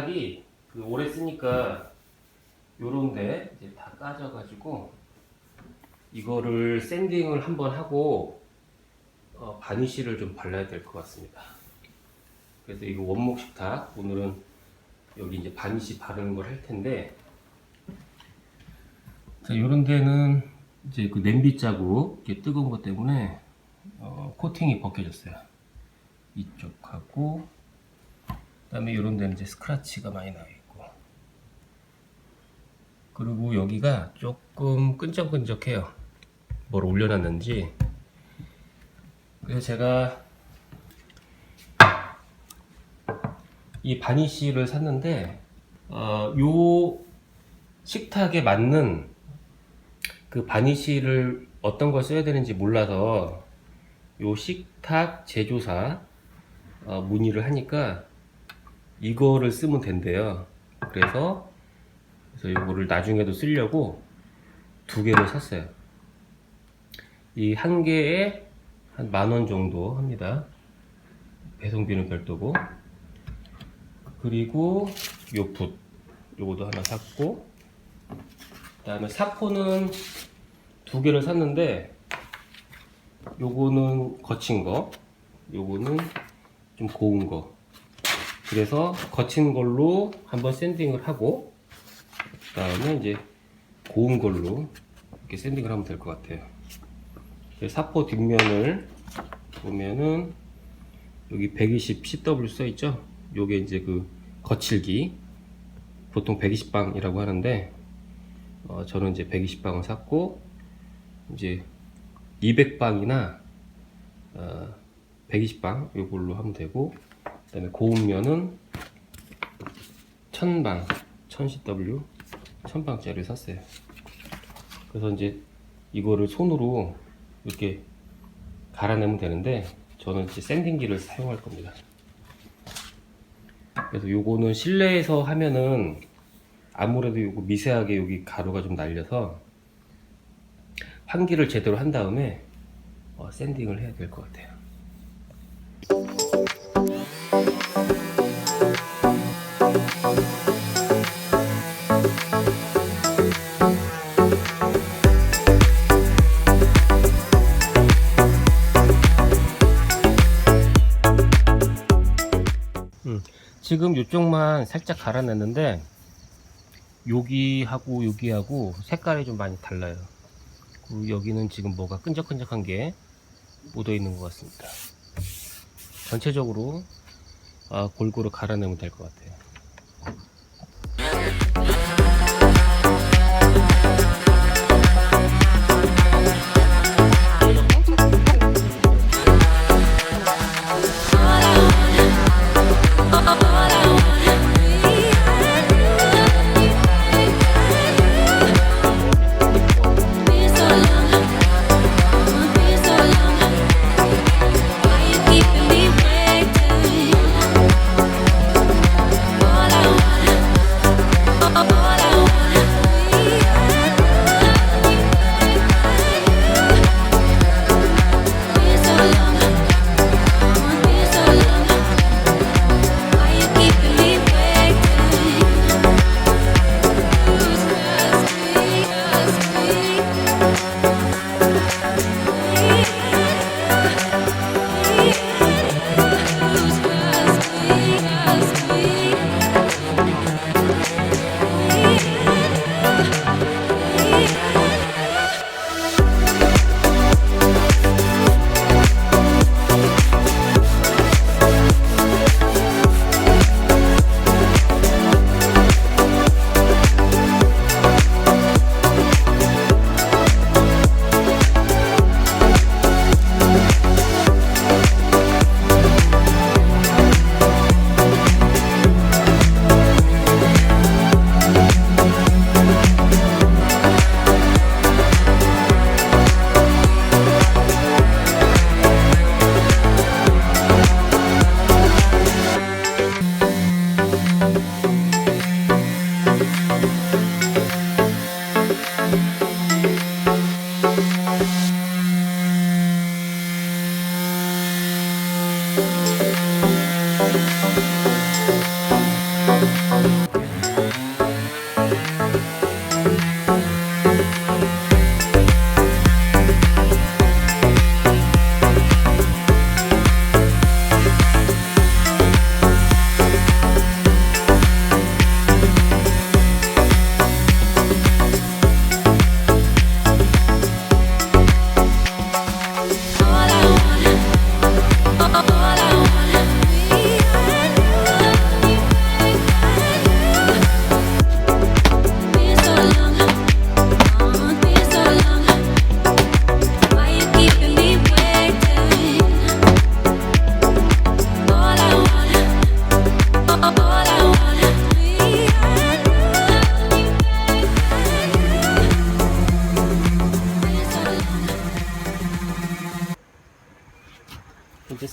식탁이 오래 쓰니까 요런데 이제 다 까져가지고 이거를 샌딩을 한번 하고 바니쉬를 좀 발라야 될 것 같습니다. 그래서 이거 원목 식탁 오늘은 여기 이제 바니쉬 바르는 걸 할 텐데, 자, 요런 데는 이제 그 냄비 자국 이렇게 뜨거운 것 때문에 코팅이 벗겨졌어요. 이쪽하고 그다음에 요런 데는 이제 스크래치가 많이 나 있고, 그리고 여기가 조금 끈적끈적해요. 뭘 올려놨는지. 그래서 제가 이 바니쉬를 샀는데 요 식탁에 맞는 그 바니쉬를 어떤 걸 써야 되는지 몰라서 요 식탁 제조사 문의를 하니까 이거를 쓰면 된대요. 그래서 이거를 나중에도 쓰려고 2개를 샀어요. 이 한 개에 한 10,000원 정도 합니다. 배송비는 별도고. 그리고 요 붓, 요것도 하나 샀고, 그 다음에 사포는 2개를 샀는데, 요거는 거친 거, 요거는 좀 고운 거. 그래서 거친 걸로 한번 샌딩을 하고, 그 다음에 이제 고운 걸로 이렇게 샌딩을 하면 될 것 같아요. 사포 뒷면을 보면은 여기 120 CW 써있죠? 요게 이제 그 거칠기, 보통 120방이라고 하는데 저는 이제 120방을 샀고, 이제 200방이나 120방 요걸로 하면 되고, 그 다음에 고운 면은 1000방 1000CW 1000방짜리를 샀어요. 그래서 이제 이거를 손으로 이렇게 갈아내면 되는데, 저는 이제 샌딩기를 사용할 겁니다. 그래서 요거는 실내에서 하면은 아무래도 요거 미세하게 여기 가루가 좀 날려서 환기를 제대로 한 다음에 샌딩을 해야 될 것 같아요. 지금 이쪽만 살짝 갈아냈는데 여기하고 여기하고 색깔이 좀 많이 달라요. 그리고 여기는 지금 뭐가 끈적끈적한 게 묻어 있는 것 같습니다. 전체적으로 골고루 갈아내면 될 것 같아요. All I want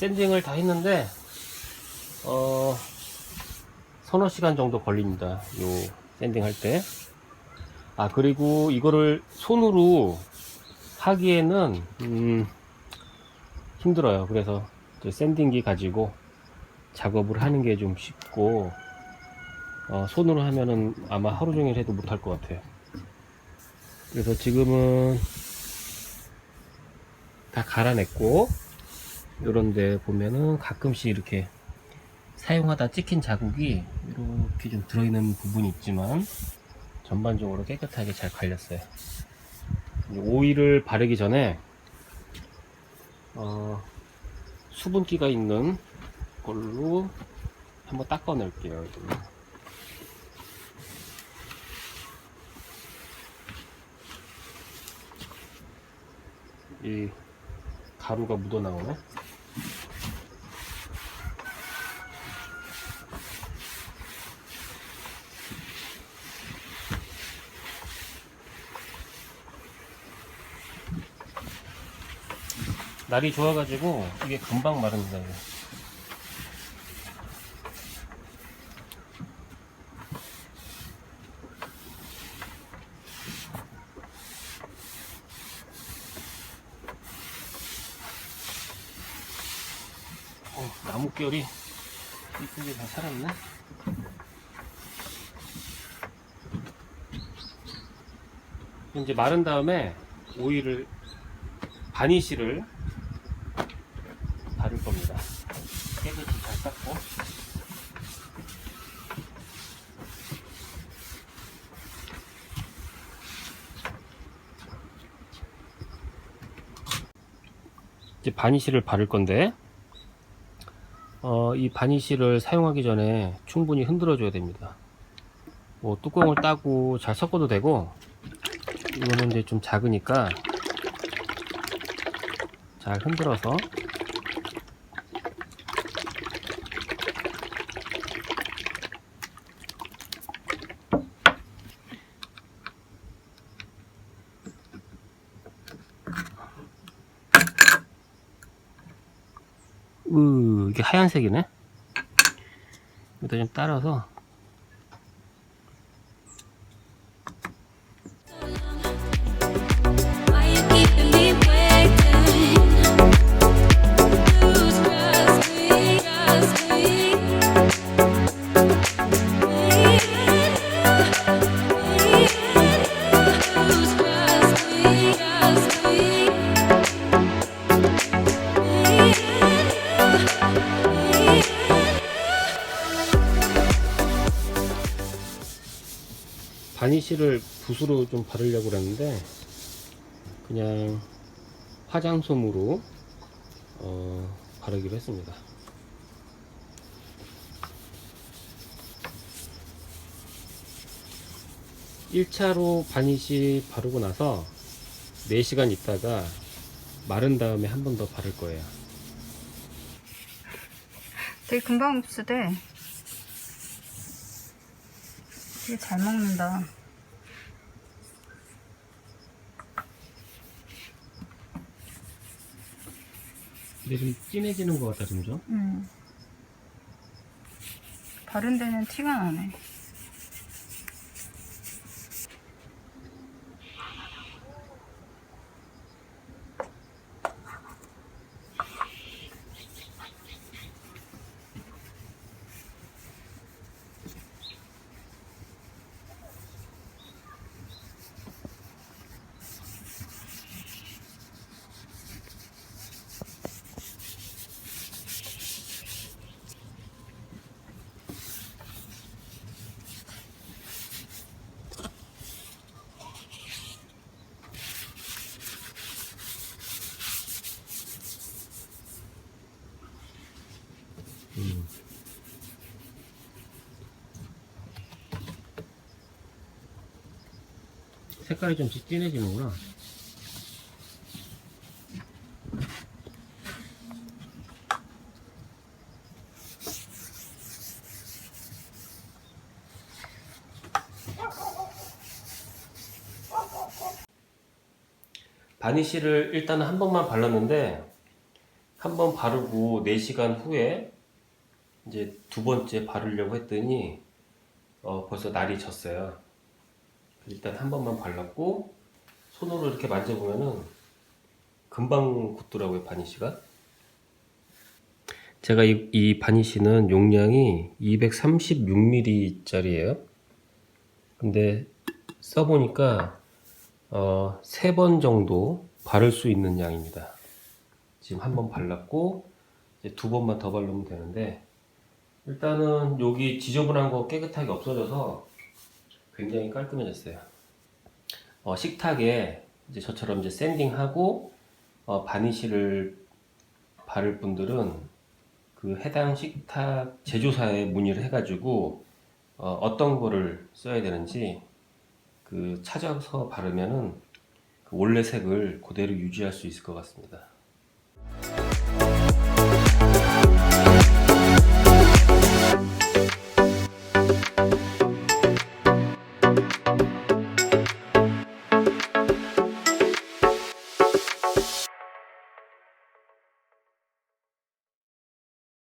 샌딩을 다 했는데 서너 시간 정도 걸립니다. 요 샌딩 할 때. 아, 그리고 이거를 손으로 하기에는 힘들어요. 그래서 샌딩기 가지고 작업을 하는 게 좀 쉽고, 손으로 하면은 아마 하루 종일 해도 못할 것 같아요. 그래서 지금은 다 갈아냈고, 요런데 보면은 가끔씩 이렇게 사용하다 찍힌 자국이 이렇게 좀 들어있는 부분이 있지만 전반적으로 깨끗하게 잘 갈렸어요. 오일을 바르기 전에 수분기가 있는 걸로 한번 닦아낼게요. 이 가루가 묻어 나오네. 날이 좋아가지고 이게 금방 마릅니다. 이게. 나뭇결이 이쁘게 다 살았네. 이제 마른 다음에 오일을 바니쉬를 바를 겁니다. 깨끗이 잘 닦고. 이제 바니쉬를 바를 건데, 이 바니쉬를 사용하기 전에 충분히 흔들어 줘야 됩니다. 뭐 뚜껑을 따고 잘 섞어도 되고, 이거는 이제 좀 작으니까 잘 흔들어서 이게 하얀색이네. 여기다 좀 따라서 바니쉬를 붓으로 좀 바르려고 그랬는데 그냥 화장솜으로 바르기로 했습니다. (1차로) 바니쉬 바르고 나서 4시간 있다가 마른 다음에 한 번 더 바를 거예요. 되게 금방 흡수돼. 되게 잘 먹는다. 근데 좀 진해지는 것 같다, 점점. 바른 데는 티가 나네. 색깔이 좀 진해지는구나. 바니쉬를 일단은 한 번만 발랐는데 한번 바르고 4시간 후에 이제 두 번째 바르려고 했더니 벌써 날이 졌어요. 일단 한 번만 발랐고 손으로 이렇게 만져보면은 금방 굳더라고요, 바니쉬가. 제가 이 바니쉬는 용량이 236ml 짜리예요. 근데 써보니까 3번 정도 바를 수 있는 양입니다. 지금 한 번 발랐고 이제 2번만 더 바르면 되는데, 일단은 여기 지저분한 거 깨끗하게 없어져서 굉장히 깔끔해졌어요. 식탁에 이제 저처럼 이제 샌딩하고 바니쉬를 바를 분들은 그 해당 식탁 제조사에 문의를 해가지고 어떤 거를 써야 되는지 그 찾아서 바르면은 그 원래 색을 그대로 유지할 수 있을 것 같습니다.